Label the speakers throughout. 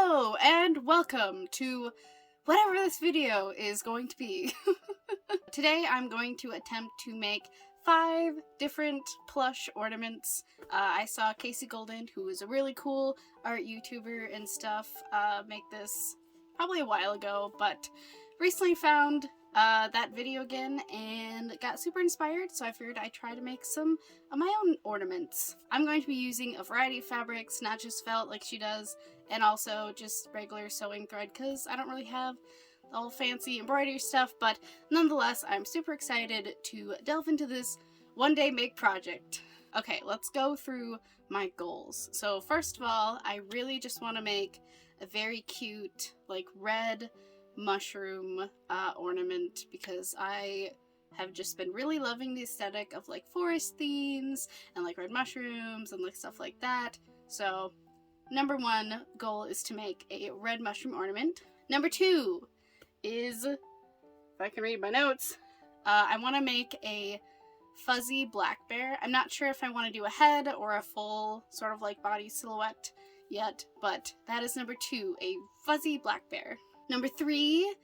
Speaker 1: Hello and welcome to whatever this video is going to be. Today I'm going to attempt to make 5 different plush ornaments. I saw Kasey Golden, who is a really cool art YouTuber and stuff, make this probably a while ago, but recently found that video again and got super inspired, so I figured I'd try to make some of my own ornaments. I'm going to be using a variety of fabrics, not just felt like she does, and also just regular sewing thread because I don't really have all fancy embroidery stuff, but nonetheless I'm super excited to delve into this one day make project. Okay, let's go through my goals. So first of all, I really just want to make a very cute like red mushroom ornament because I have just been really loving the aesthetic of like forest themes and like red mushrooms and like stuff like that. So number 1 goal is to make a red mushroom ornament. Number 2 is, if I can read my notes, I want to make a fuzzy black bear. I'm not sure if I want to do a head or a full sort of like body silhouette yet, but that is number 2, a fuzzy black bear. Number 3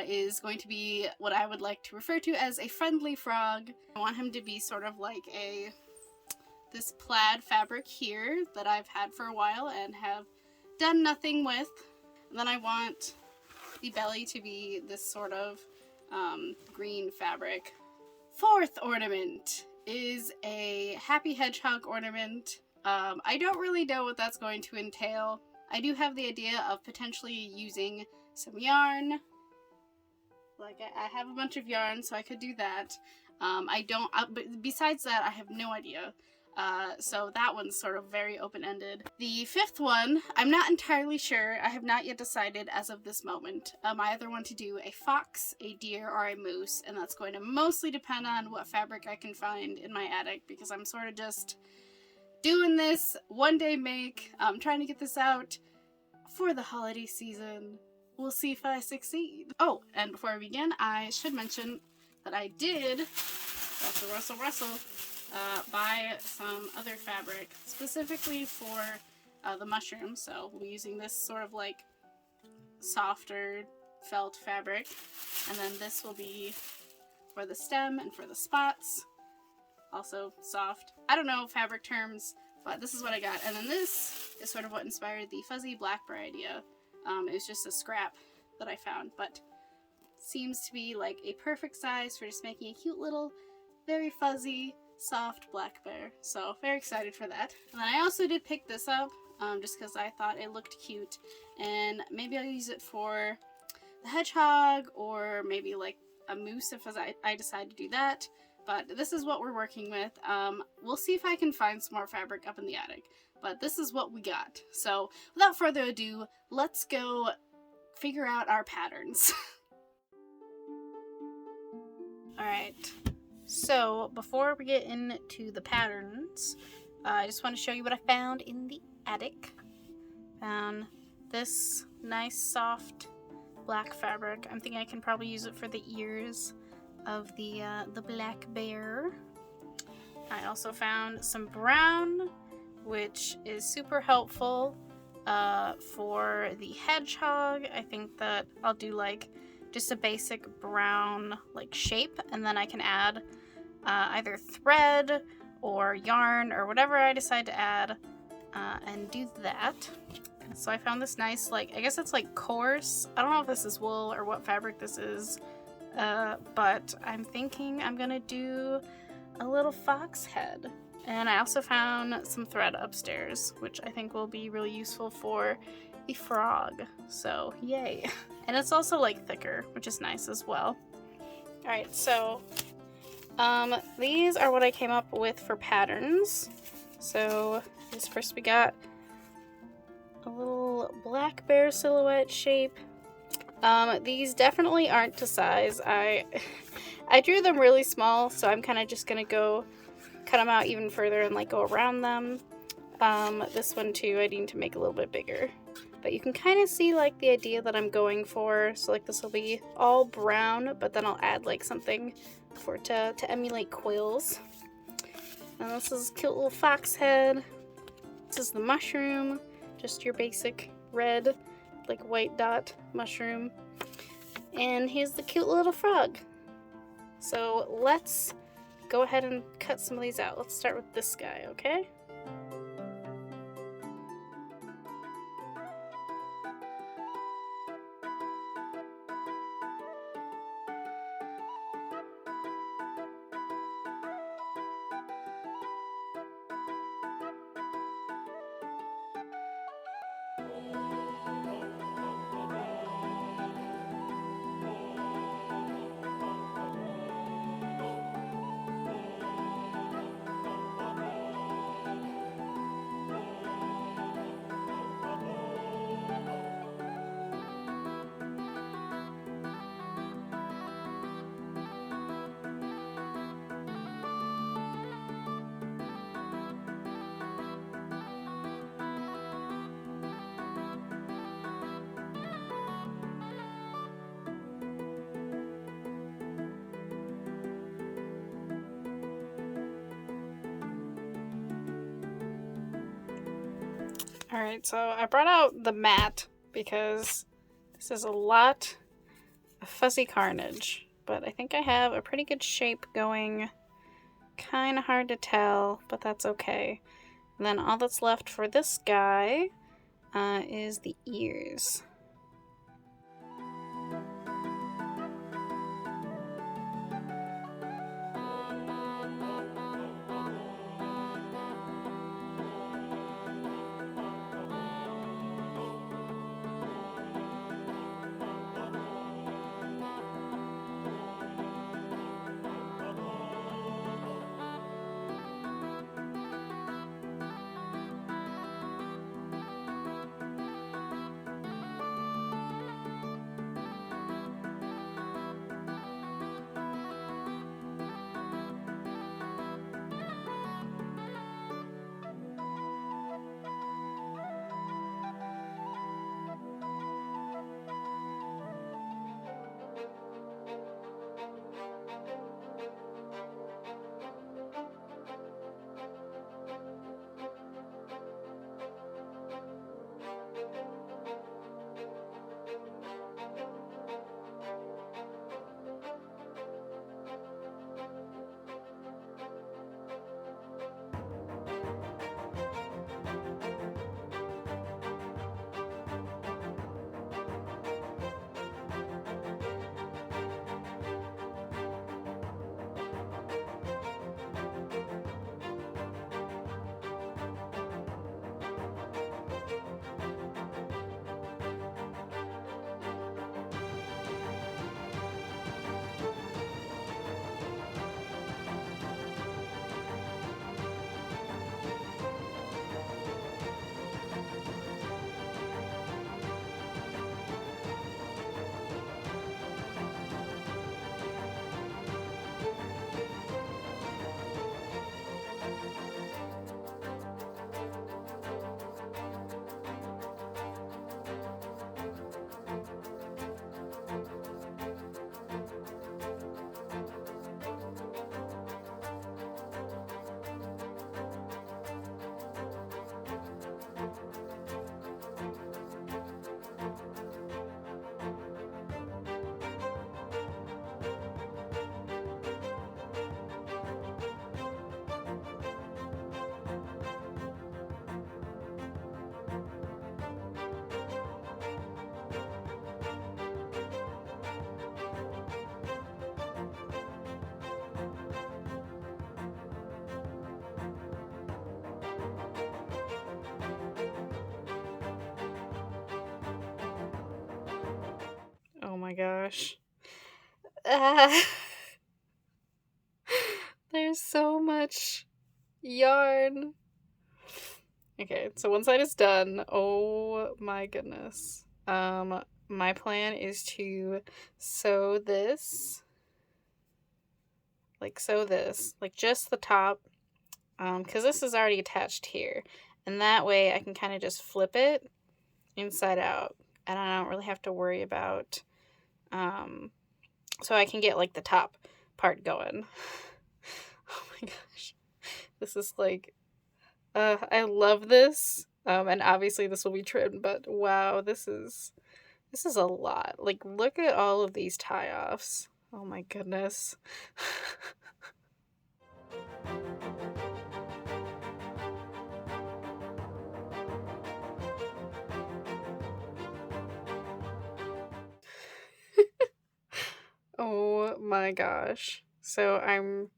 Speaker 1: is going to be what I would like to refer to as a friendly frog. I want him to be sort of like this plaid fabric here that I've had for a while and have done nothing with. And then I want the belly to be this sort of green fabric. 4th ornament is a happy hedgehog ornament. I don't really know what that's going to entail. I do have the idea of potentially using some yarn. Like, I have a bunch of yarn, so I could do that. But besides that, I have no idea. So that one's sort of very open-ended. The 5th one, I'm not entirely sure. I have not yet decided as of this moment. I either want to do a fox, a deer, or a moose, and that's going to mostly depend on what fabric I can find in my attic, because I'm sort of just doing this one day make. I'm trying to get this out for the holiday season. We'll see if I succeed. Oh, and before I begin, I should mention that I did rustle, buy some other fabric specifically for the mushrooms. So we'll be using this sort of like softer felt fabric, and then this will be for the stem and for the spots, also soft. I don't know fabric terms, but this is what I got. And then this is sort of what inspired the fuzzy black bear idea. It was just a scrap that I found, but seems to be like a perfect size for just making a cute little, very fuzzy, soft black bear. So very excited for that. And then I also did pick this up just because I thought it looked cute, and maybe I'll use it for the hedgehog or maybe like a moose if I decide to do that. But this is what we're working with. We'll see if I can find some more fabric up in the attic, but this is what we got. So without further ado, let's go figure out our patterns. Alright, so before we get into the patterns, I just want to show you what I found in the attic. Found this nice soft black fabric. I'm thinking I can probably use it for the ears of the black bear. I also found some brown, which is super helpful for the hedgehog. I think that I'll do like just a basic brown like shape, and then I can add either thread or yarn or whatever I decide to add and do that. So I found this nice, like, I guess it's like coarse. I don't know if this is wool or what fabric this is. But I'm thinking I'm gonna do a little fox head. And I also found some thread upstairs, which I think will be really useful for a frog. So yay. And it's also like thicker, which is nice as well. Alright, so these are what I came up with for patterns. So first we got a little black bear silhouette shape. These definitely aren't to size. I drew them really small, so I'm kind of just gonna go cut them out even further and like go around them. This one too I need to make a little bit bigger, but you can kind of see like the idea that I'm going for. So like this will be all brown, but then I'll add like something for it to emulate quills. And this is a cute little fox head. This is the mushroom, just your basic red, like white dot mushroom. And here's the cute little frog. So let's go ahead and cut some of these out. Let's start with this guy, okay? Alright, so I brought out the mat because this is a lot of fuzzy carnage, but I think I have a pretty good shape going. Kind of hard to tell, but that's okay. And then all that's left for this guy is the ears. Oh my gosh. There's so much yarn. Okay, so one side is done. Oh my goodness. My plan is to sew this. Like just the top. Because this is already attached here. And that way I can kind of just flip it inside out. And I don't really have to worry about, so I can get like the top part going. Oh my gosh. This is like, I love this. And obviously this will be trimmed, but wow, this is a lot. Like, look at all of these tie-offs. Oh my goodness. Oh my gosh. So I'm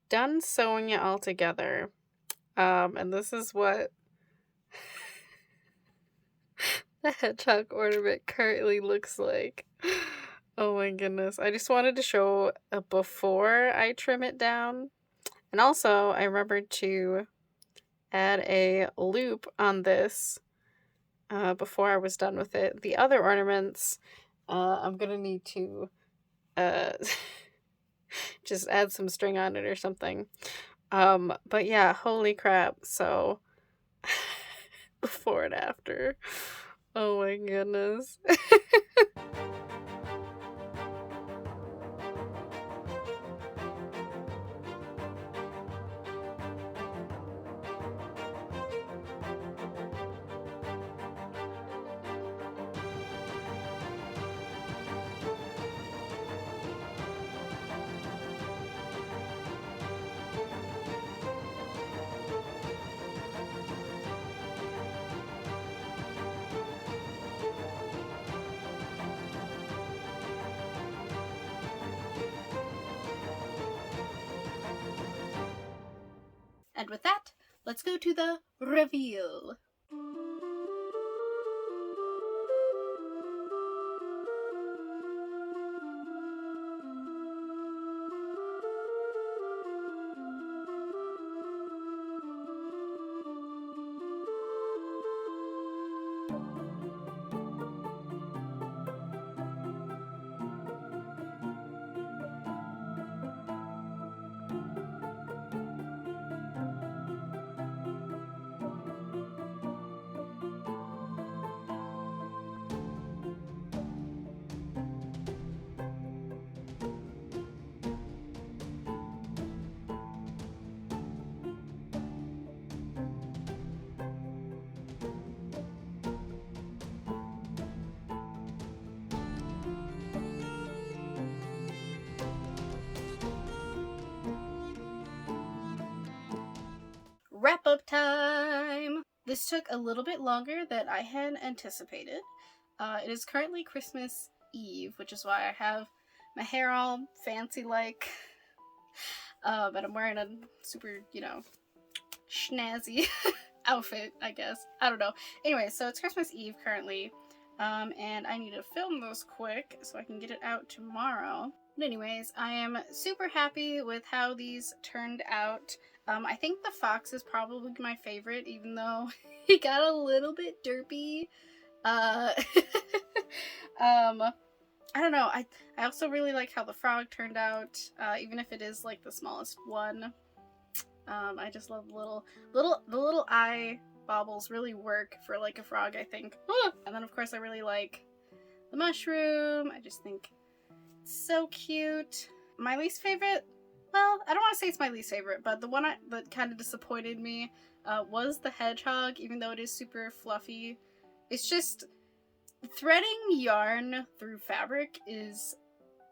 Speaker 1: done sewing it all together. And this is what the hedgehog ornament currently looks like. Oh my goodness. I just wanted to show a before I trim it down. And also, I remembered to add a loop on this before I was done with it. The other ornaments, I'm gonna need to just add some string on it or something. But yeah, holy crap. So, before and after. Oh my goodness. And with that, let's go to the reveal. Wrap-up time! This took a little bit longer than I had anticipated. It is currently Christmas Eve, which is why I have my hair all fancy-like. And I'm wearing a super, snazzy outfit, I guess. I don't know. Anyway, so it's Christmas Eve currently. And I need to film this quick so I can get it out tomorrow. But anyways, I am super happy with how these turned out. I think the fox is probably my favorite, even though he got a little bit derpy. I don't know. I also really like how the frog turned out, even if it is like the smallest one. I just love the little eye baubles really work for like a frog, I think. And then of course I really like the mushroom. I just think it's so cute. My least favorite, well, I don't want to say it's my least favorite, but the one that kind of disappointed me was the hedgehog, even though it is super fluffy. It's just threading yarn through fabric is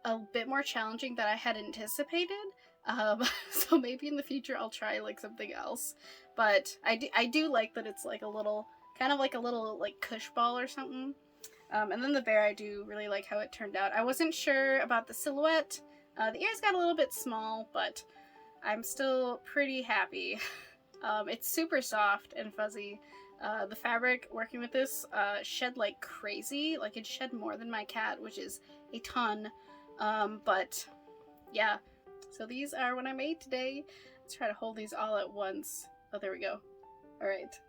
Speaker 1: a bit more challenging than I had anticipated. So maybe in the future I'll try like something else. But I do like that it's like a little, kind of like a little like cush ball or something. And then the bear, I do really like how it turned out. I wasn't sure about the silhouette. The ears got a little bit small, but I'm still pretty happy. It's super soft and fuzzy. The fabric working with this shed like crazy. Like it shed more than my cat, which is a ton. But yeah. So these are what I made today. Let's try to hold these all at once. Oh, there we go. Alright.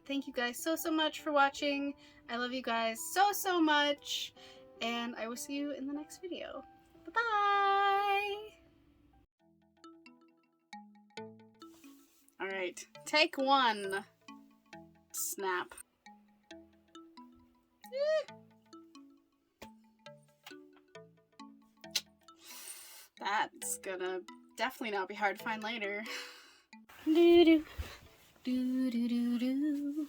Speaker 1: Thank you guys so much for watching. I love you guys so much. And I will see you in the next video. Bye-bye! Alright. Take one. Snap. That's gonna definitely not be hard to find later. Do do do do do do.